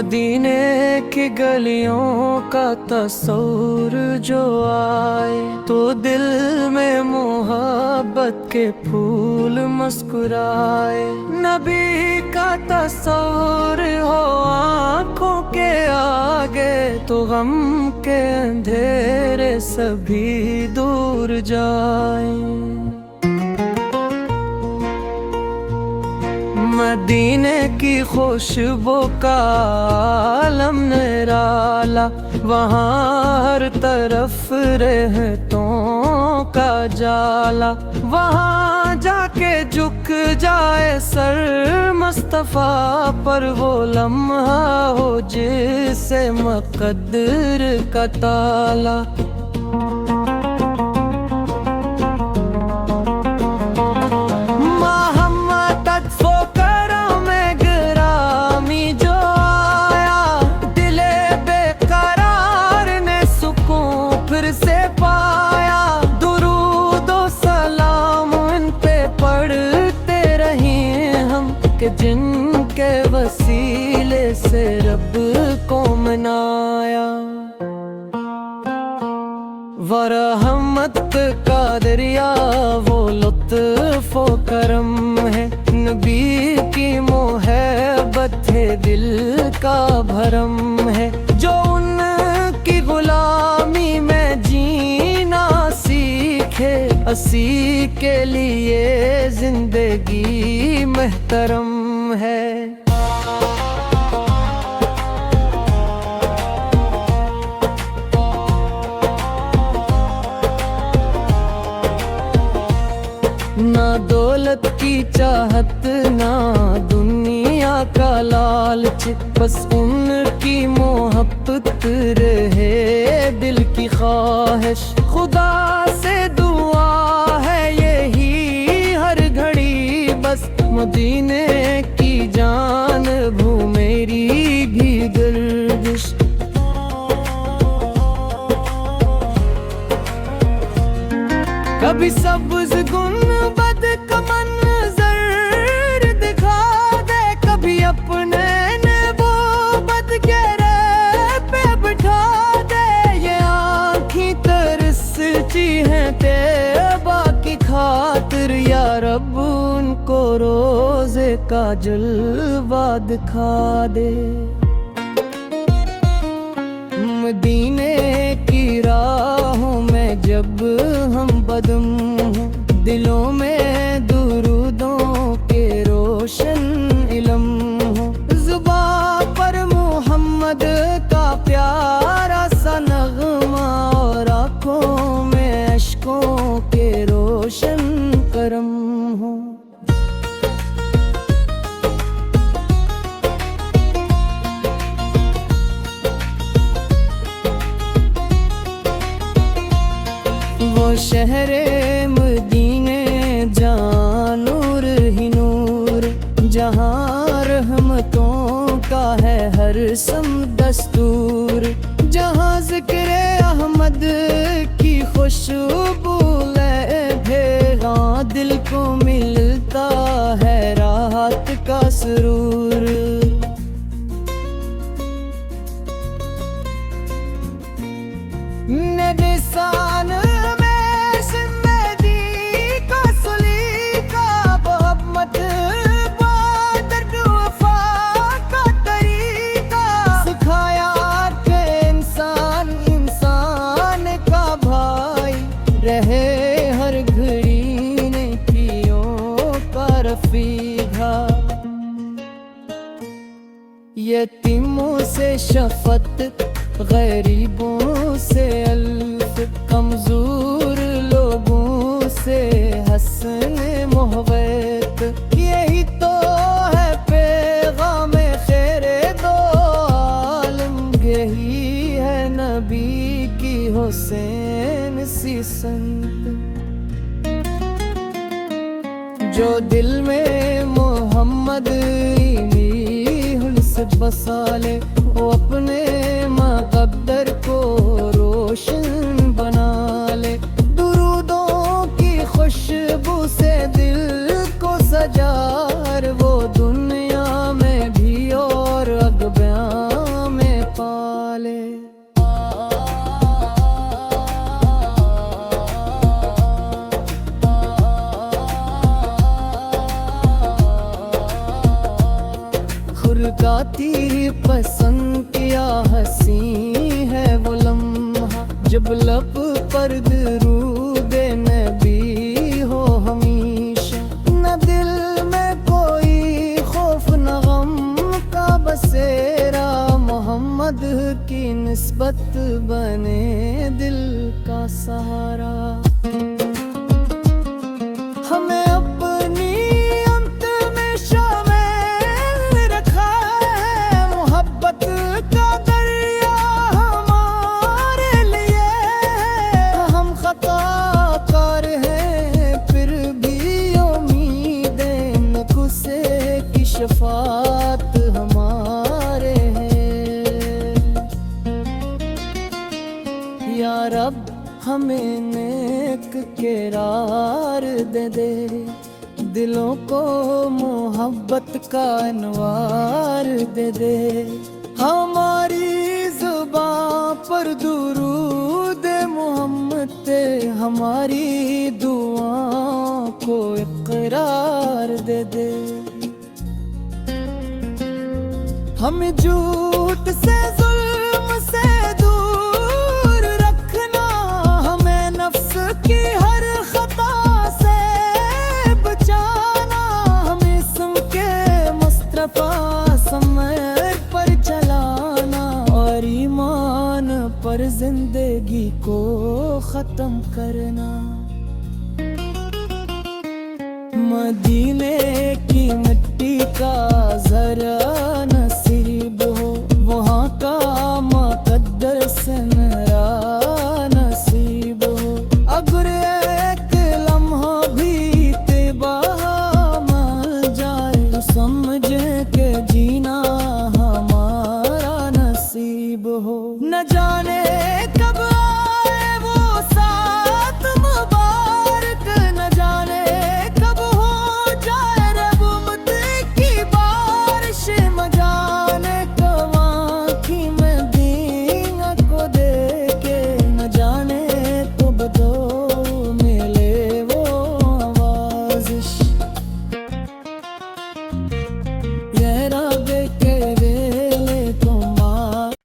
मदीने की गलियों का तस्वुर जो आए तो दिल में मोहब्बत के फूल मुस्कुराए। नबी का तस्वुर हो आँखों के आगे तो गम के अंधेरे सभी दूर जाए। मदीने की खुशबू का आलम निराला, वहाँ हर तरफ रहतों का जाला। वहाँ जाके झुक जाए सर मुस्तफा पर, वो लम्हा हो जिसे मुक़द्दर का ताला। कि जिनके वसीले से रब को मनाया। वो रहमत का दरिया, वो लुत्फ़ व करम है। नबी की मोहब्बत है, दिल का भरम है। जो उनकी गुलामी में जीना सीखे, असी के लिए जिंदगी महतरम है। ना दौलत की चाहत, ना दुनिया का लालच, बस उनकी मोहब्बत रहे दिल की ख्वाहिश। खुदा से दुआ है यही हर घड़ी, बस मदीने की जान भू मेरी भी गर्दिश। कभी सब्ज़ गुंबद का मंज़र दिखा दे, कभी अपने नबूवत के राह पे बिठा दे। ये आँखें तरसती हैं तैबा की खातिर, या रब उनको रोज़े का जलवा दिखा दे। मदीने की राहों में जब हम बदम हों, दिलों में दुरूदों के रोशन इलम हो। ज़ुबां पर मोहम्मद का प्यारा सा नग़मा, और आँखों में अश्कों के रोशन करम हो। वो शहरे मदीने जहाँ नूर ही नूर, जहाँ रहमतों का है हर सम दस्तूर। जहाँ ज़िक्र अहमद की खुशबू भेगा, दिल को मिलता है राहत का सुरूर। निशान में ज़िंदगी का सलीका, मोहब्बत बादर वफ़ा का तरीका। सिखाया कि इंसान इंसान का भाई रहे, हर घड़ी नेकियों का रफ़ीक़ा। यतीमों से शफ़क़त, गरीबों से अल्फ़, कमज़ोर लोगों से हसन मोहब्बत। यही तो है पैगाम ख़ैरे दो आलम, यही है नबी की हुसैन सी संत। जो दिल में मोहम्मद से बसा ले, वो अपने मुक़द्दर को रोशन बना ले। दुरूदों की खुशबू से दिल को सजा, वो दुनिया में भी और अग बयां हंसी है वो लम्हा जब लब पर दुरूद नबी हो हमेशा। न दिल में कोई खौफ न गम का बसेरा, मोहम्मद की निस्बत बने दिल का सहारा। हमें अपनी अंत में शामिल रखा है, मोहब्बत का दरिया हमारे लिए। हम खताकार हैं फिर भी उम्मीदें नकुसे की शफात हमारे हैं। या रब हमें नेक किरार दे दे, दिलों को मोहब्बत का अनवार दे दे। हमारी जुबां पर दुरूद मोहम्मद ते हमारी दुआओं को इकरार दे दे। हमें झूठ से जुल्म से दूर रखना, हमें नफ्स की हर खता से बचाना। हमें इसम के मुस्तफा समय पर चलाना और ईमान पर जिंदगी को खत्म करना। मदीने की मिट्टी का जरा नसीब हो, वहाँ का मुकद्दर से मेरा नसीब हो। अगर एक लम्हा भी तिबाह मर जाए तो समझे के जीना हमारा नसीब हो। न जाने कब आए वो साथ मुबारक, न जाने कब हो जाए रहमत की बारिश। मजाने कब आँखी में दीना को देखे, न जाने कब दो मिले वो आवाज़िश। ये राबे के वेले तुम्हारे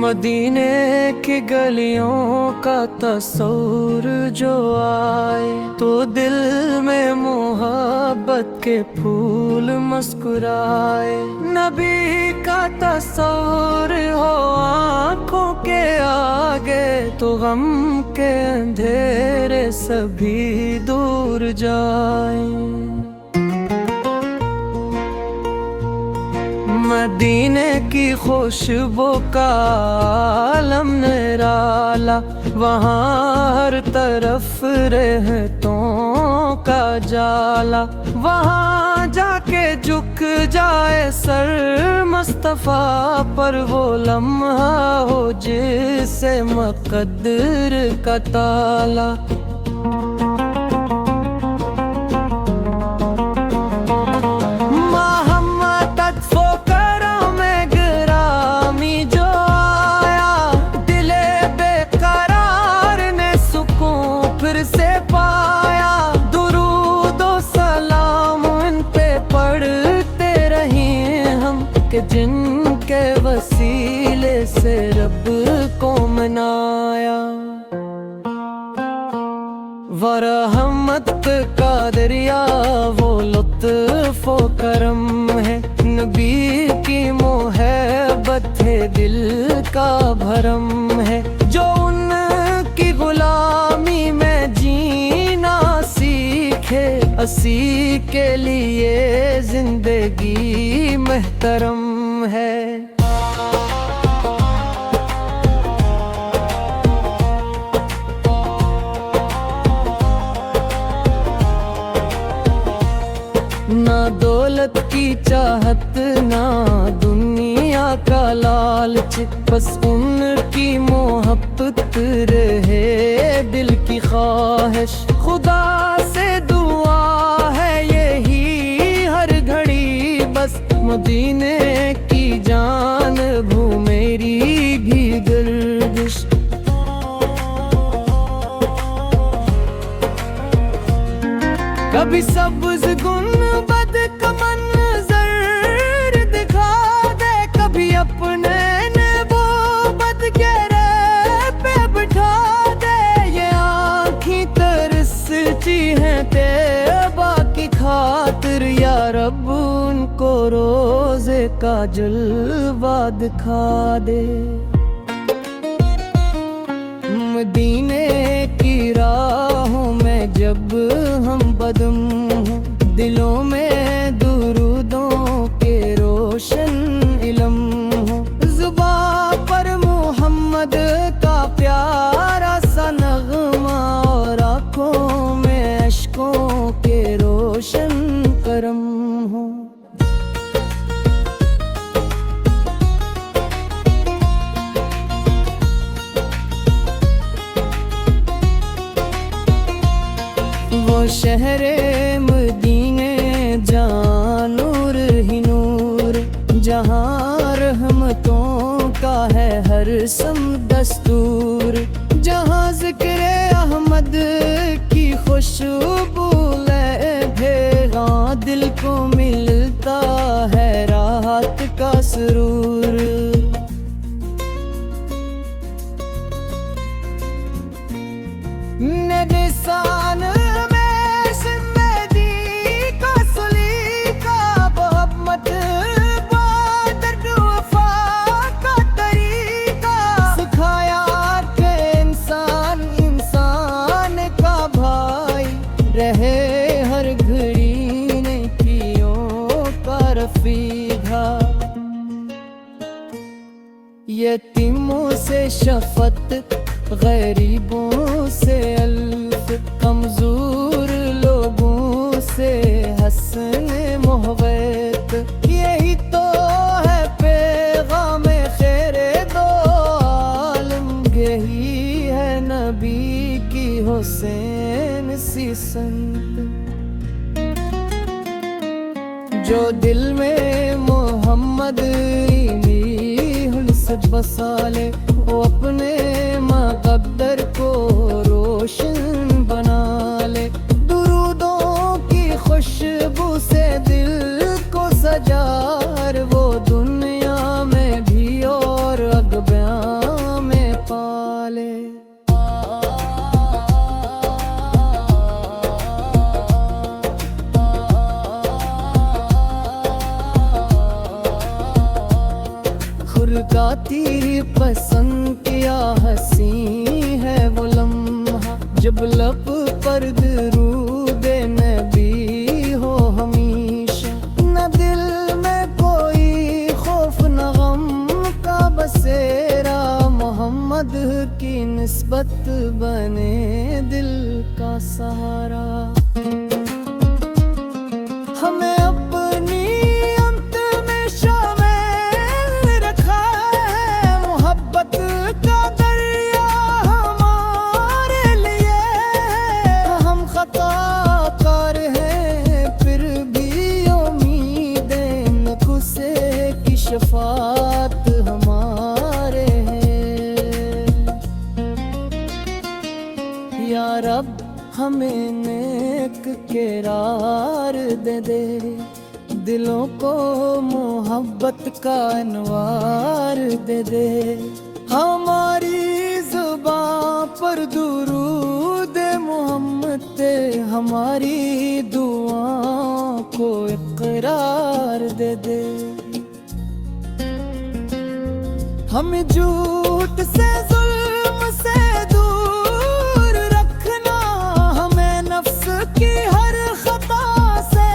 मदीने की गलियों का तस्वुर जो आए तो दिल में मोहब्बत के फूल मुस्कुराए। नबी का तस्वुर हो आँखों के आगे तो गम के अंधेरे सभी दूर जाए। मदीने की खुशबू का आलम निराला, वहाँ हर तरफ रहतों का जाला। वहाँ जाके झुक जाए सर मुस्तफा पर, वो लम्हा हो जिसे मुकद्दर का ताला। से पाया दुरूद ओ सलाम इन पे पढ़ते रहे हम, कि जिनके वसीले से रब को मनाया। वो रहमत का दरिया वो लुत्फ़ ओ करम है, नबी की मोहब्बत है दिल का भरम है। जो उनकी गुलामी में जीना सीखे, असी के लिए जिंदगी महतरम है। ना दौलत की चाहत ना दुनिया का लालच, बस उनकी मोहब्बत रहे दिल की ख्वाहिश। खुदा से दुआ है यही हर घड़ी, बस मदीने की जान भू मेरी भी गर्दिश। कभी सब्ज गुंबद का मंजर दिखा दे, कभी अपने नबूवत के रे पे बिठा दे। ये आँखें तरसती हैं तैबा की खातिर, या रब उनको रोज़े का जलवा दिखा दे। मदीने की राहों में जब हम बदम हों, दिलों में दुरूदों के रोशन इलम हो। ज़ुबां पर मोहम्मद का प्यारा सा नग़मा, और आँखों में अश्कों के रोशन करम हो। वो शहरे मदीने जहाँ नूर ही नूर, जहाँ रहमतों का है हर सम दस्तूर, जहाँ ज़िक्र अहमद की खुशबू लहरेगा, दिल को मिलता है राहत का सुरूर। निशान में सिमदी का सलीका, मोहब्बत बादर वफा का तरीका, सिखाया कि इंसान इंसान का भाई रहे, हर घड़ी नेकियों का रफीका। यतीमों से शफ़क़त, गरीबों से अल्फ, कमजोर लोगों से हसन मोहब्बत, यही तो है पैगाम खैरे दो आलम, यही है नबी की हुसैन सी संत। जो दिल में मोहम्मद से बसा ले, वो अपने मुक़द्दर को रोशन बना ले। दुरूदों की खुशबू से दिल को सजार, वो दुनिया में भी और अगब्यां में पाले। का तीर पसंद किया, हंसी है वो लम्हा, जब लब पर दुरूद नबी हो हमेशा। न दिल में कोई खौफ न गम का बसेरा, मोहम्मद की निस्बत बने दिल का सहारा। हमें अपनी शफ़ात हमारे हैं, या रब हमें नेक किरार दे दे, दिलों को मोहब्बत का अनवार दे दे। हमारी ज़ुबां पर दुरूद मोहम्मद, हमारी दुआओं को इक़रार दे दे। हमें झूठ से जुल्म से दूर रखना, हमें नफ्स की हर खता से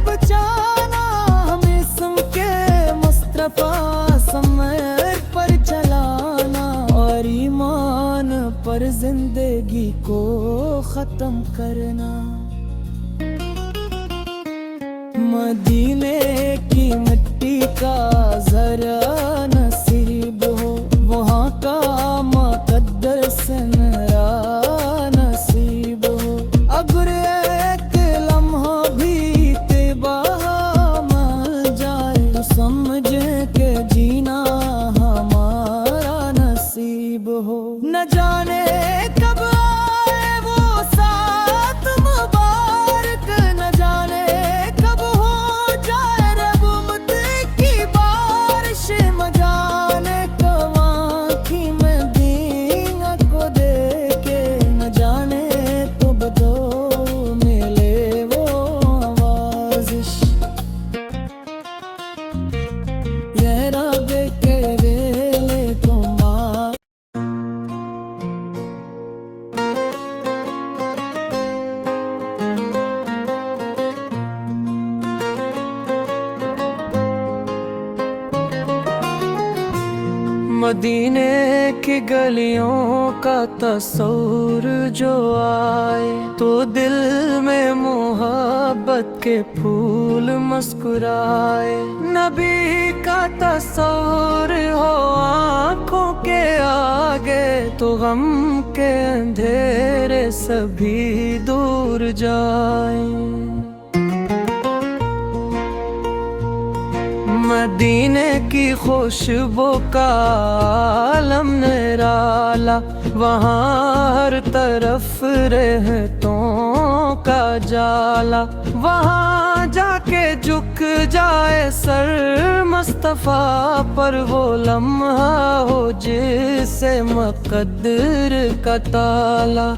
बचाना, हमें इस्म के मुस्तफ़ा समर पर चलाना, और ईमान पर जिंदगी को ख़त्म करना। मदीने की मिट्टी का ज़रा नसीब हो, वहाँ का मुक़द्दर सनरा नसीब हो। अगर एक लम्हा भी तिबाह मर जाए, तो समझे कि जीना हमारा नसीब हो। न जाने कब आए वो साथ मुबारक, मदीने की गलियों का तस्वुर जो आए तो दिल में मोहब्बत के फूल मुस्कुराए। नबी का तस्वुर हो आँखों के आगे तो गम के अंधेरे सभी दूर जाए। मदीने की खुशबू का आलम निराला, वहाँ हर तरफ रहतों का जाला। वहाँ जाके झुक जाए सर मुस्तफा पर, वो लम्हा हो जिसे मुक़द्दर का ताला।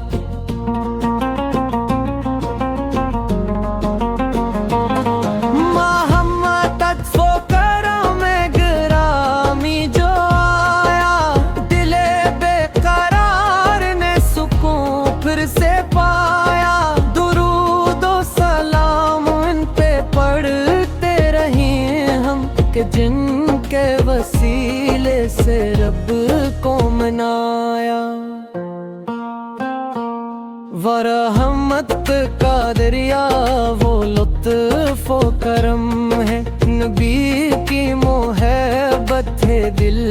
से पाया दुरूद व सलाम इन पे पढ़ते रहे हम, कि जिनके वसीले से रब को मनाया। वो रहमत का दरिया वो लुत्फ़ व करम है, नबी की मोहब्बत है दिल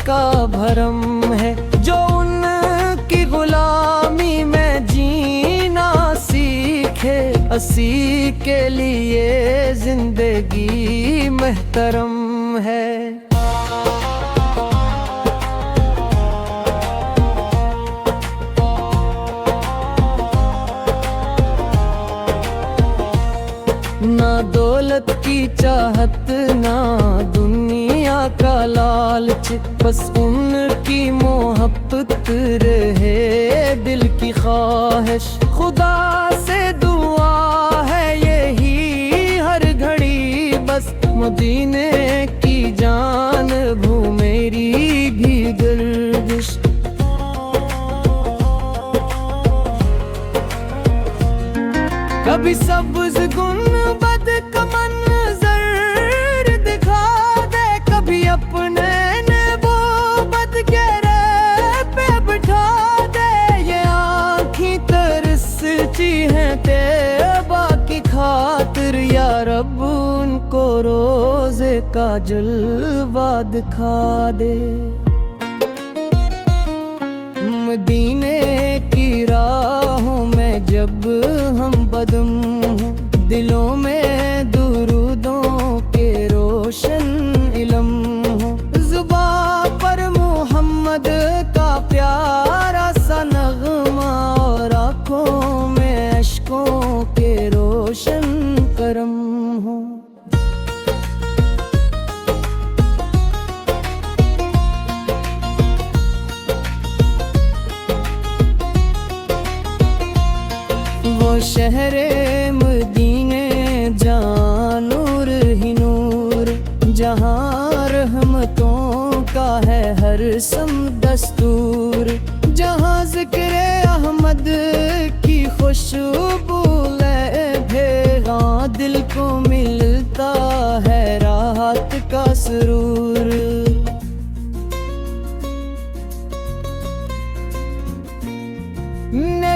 का भरम है। जो उनकी गुलामी में जीना सीखे, असी के लिए जिंदगी महतरम है। ना दौलत की चाहत ना दुनिया का लालच, बस उनकी मोहब्बत रहे दिल की ख्वाहिश। खुदा से दुआ है यही हर घड़ी, बस मदीने की जानब हो मेरी भी गर्दिश। कभी सब्ज़ गुंबद का मंज़र दिखा दे, कभी अपने नबूवत के रे पे बिठा दे। ये आँखें तरसती हैं तैबा की खातिर, या रब उनको रोज़े का जलवा दिखा दे। मदीने की राहों में जब हम बदम हों, दिलों में दुरूदों के रोशन इलम हो। ज़ुबां पर मोहम्मद का प्यारा सा नग़मा, और आँखों में अश्कों के रोशन करम हो। वो शहरे मदीने जहाँ नूर ही नूर, जहाँ रहमतों का है हर सम दस्तूर। जहाँ ज़िक्र अहमद की खुशबू भेगा, दिल को मिलता है राहत का सुरूर।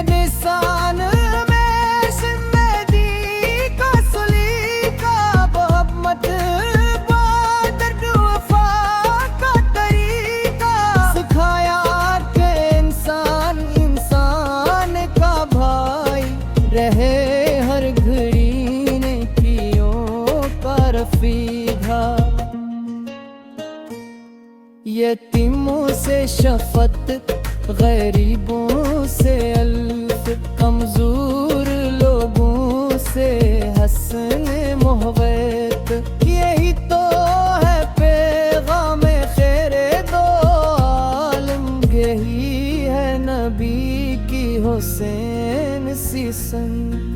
निशान में सिमदी का सुलीका, मोहब्बत बादर वफा का तरीका। सिखाया कि इंसान इंसान का भाई रहे, हर घड़ी नेकियों का रफीका। यतीमों से शफ़क़त, गरीबों से अल्फ़, कमज़ोर लोगों से हसन मोहब्बत। यही तो है पैगाम ख़ैरे दो आलम, यही है नबी की हुसैन सी संत।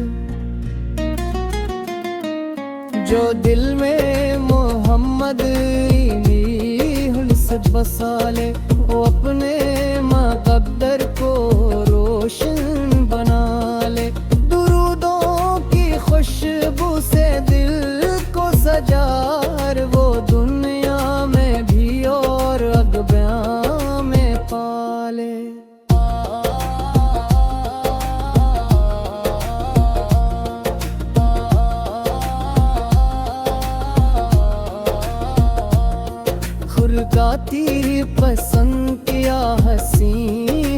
जो दिल में मोहम्मद से बसा ले, वो अपने मुक़द्दर को रोशन बना ले। दुरूदों की खुशबू से दिल को सजा, वो दुनिया में भी और अग बयां वाले। खुरगाती पसंद किया हंसी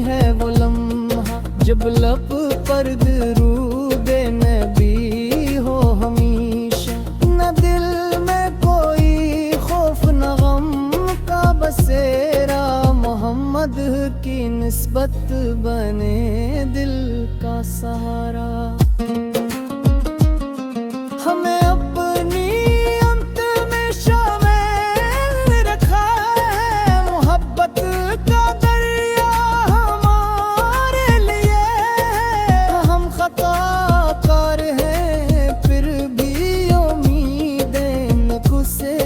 है वो लम्हा, जब लब पर दुरूदे नबी हो हमेशा। न दिल में कोई खौफ न गम का बसेरा, मोहम्मद की निस्बत बने दिल का सहारा। हमें अपनी अंत में शामिल रखा है, मोहब्बत का दरिया हमारे लिए। हम खताकार हैं फिर भी उम्मीदें न से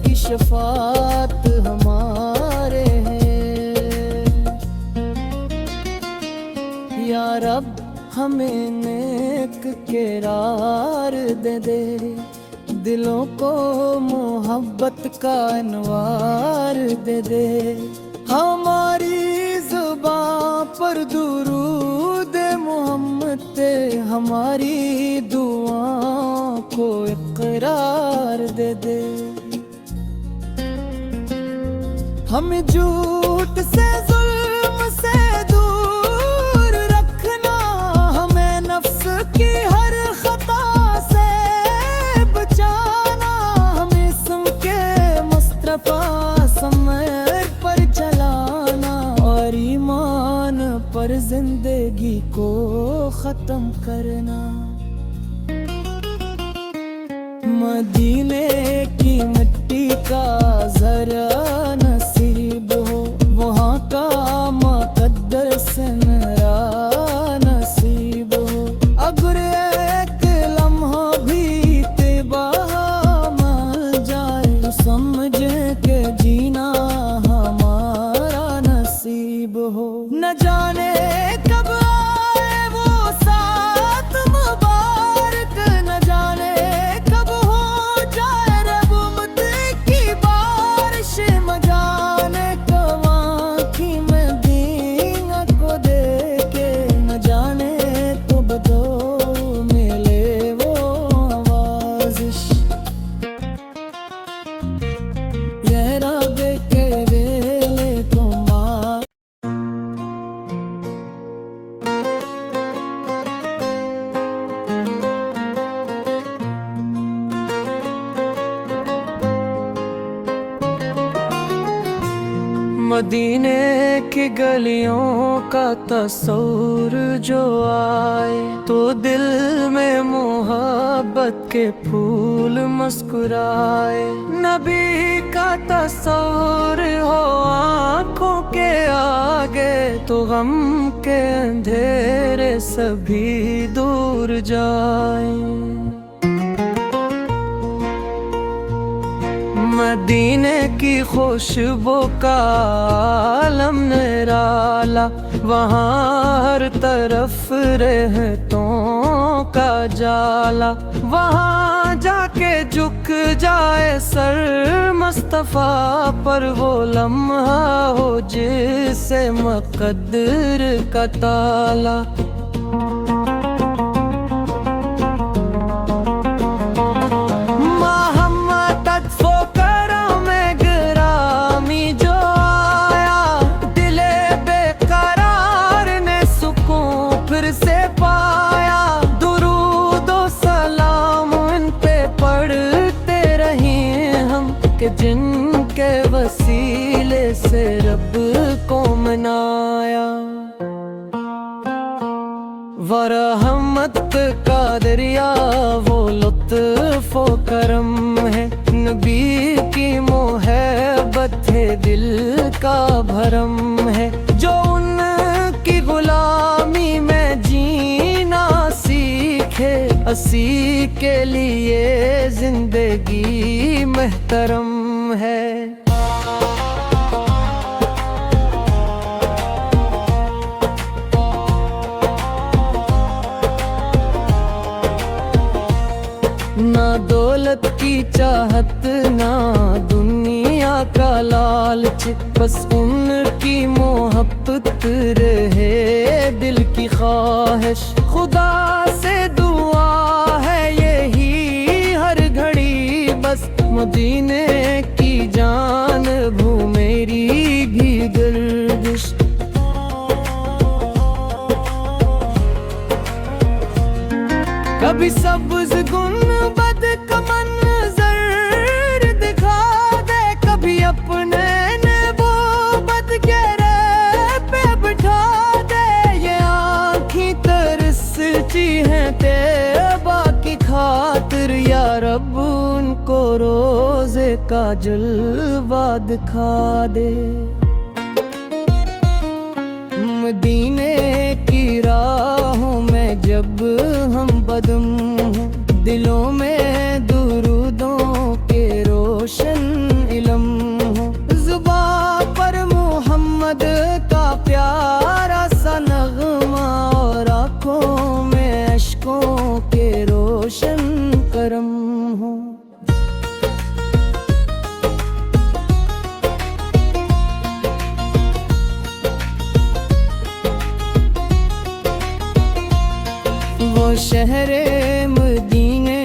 की शफात हमारे हैं। या रब हमें नेक किरार दे दे, दिलों को मोहब्बत का अनवार दे दे। हमारी ज़ुबां पर दुरूद मोहम्मद ते, हमारी दुआओं को इकरार दे दे। हम झूठ से जुल्म से दूर रखना, हमें नफ्स की हर खता से बचाना। हम इसम के मुस्तफा समर पर चलाना, और ईमान पर जिंदगी को खत्म करना। मदीने की मिट्टी का जरा नसीब हो, वहाँ का मुकद्दर से मेरा नसीब हो। अगर एक लम्हा भी तिबाह मर जाए, तो समझे के जीना हमारा नसीब हो। न जाने कब आए वो साथ मुबारक, न जाने कब हो जाए रहमत की बारिश। मजाने कब आँखी में दीन को देखे, न जाने कब दो मिले वो आवाज़िश। यह राबे के वेले तुम्हारा मदीने की गलियों का तस्वुर जो आए, तो दिल में मोहब्बत के फूल मुस्कुराए। नबी का तस्वुर हो आँखों के आगे, तो गम के अंधेरे सभी दूर जाए। मदीने की खुशबू का आलम निराला, वहाँ हर तरफ रहतों का जाला। वहाँ जाके झुक जाए सर मुस्तफा पर, वो लम्हा हो जिसे मुकद्दर का ताला। कि जिनके वसीले से रब को मनाया। वरहमत का दरिया वो लुत्फ़ व करम है, नबी की मोहब्बत है दिल का भरम है। जो उनकी गुलामी में जीना सीखे, असी के लिए जिंदगी महतरम है। ना दौलत की चाहत, ना दुनिया का लालच, बस उनकी मोहब्बत रहे दिल की ख्वाहिश। खुदा से दुआ है यही हर घड़ी, बस मदीने की जानब हो मेरी भी गर्दिश। कभी सब्ज़ गुंबद का मंज़र दिखा दे, कभी अपने नबूवत के राह पे बिठा दे। ये आँखें तरसती हैं तैबा की खातिर, या रब उनको रोज़े का जलवा दिखा दे। मदीने की राहों में जब हम बदम हों, दिलों में दुरूदों के रोशन इलम हो। ज़ुबां पर मोहम्मद का प्यारा सा नग़मा, और आँखों में अश्कों के रोशन करम हो। वो शहरे मदीने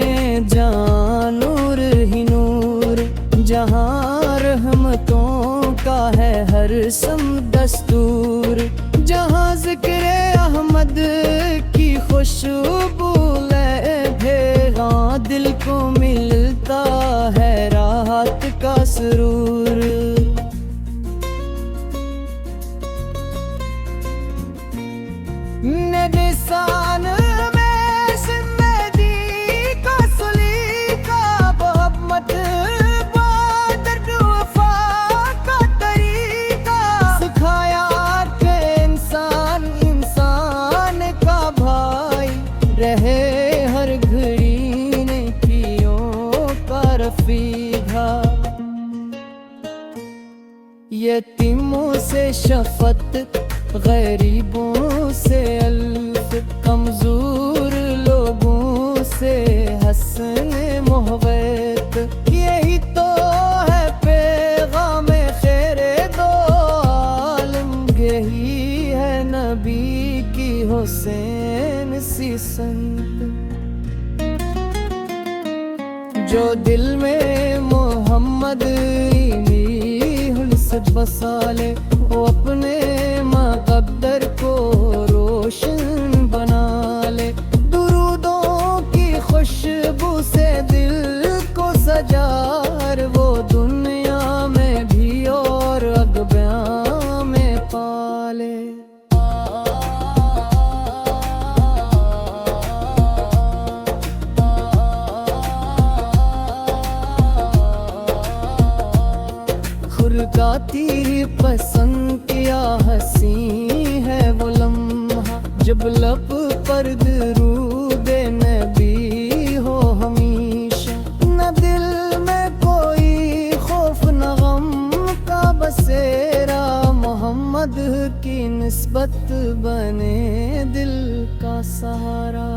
जहाँ नूर ही नूर, जहाँ रहमतों का है हर सम दस्तूर, जहाँ ज़िक्र अहमद की खुशबू लहरा दिल को मिलता है राहत का सुरूर। निशान रहे हर घड़ी नेकियों का रफ़ीक़ा। यतीमों से शफ़क़त, गरीबों से अल्फ़, कमज़ोर लोगों से हसन मोहब्बत। यही तो है पैगाम ख़ैरे दो आलम, यही है नबी की हुसैन सी संत। जो दिल में मोहम्मद से बसा ले, वो अपने मुक़द्दर को रोशन बना ले। दुरूदों की खुशबू से दिल को सजार, वो दुनिया में भी और अक़बा में पाले। का तीर पसंद किया हसी है वो लम्हा, जब लब पर दरूद नबी हो हमेशा। न दिल में कोई खौफ न गम का बसेरा, मोहम्मद की निस्बत बने दिल का सहारा।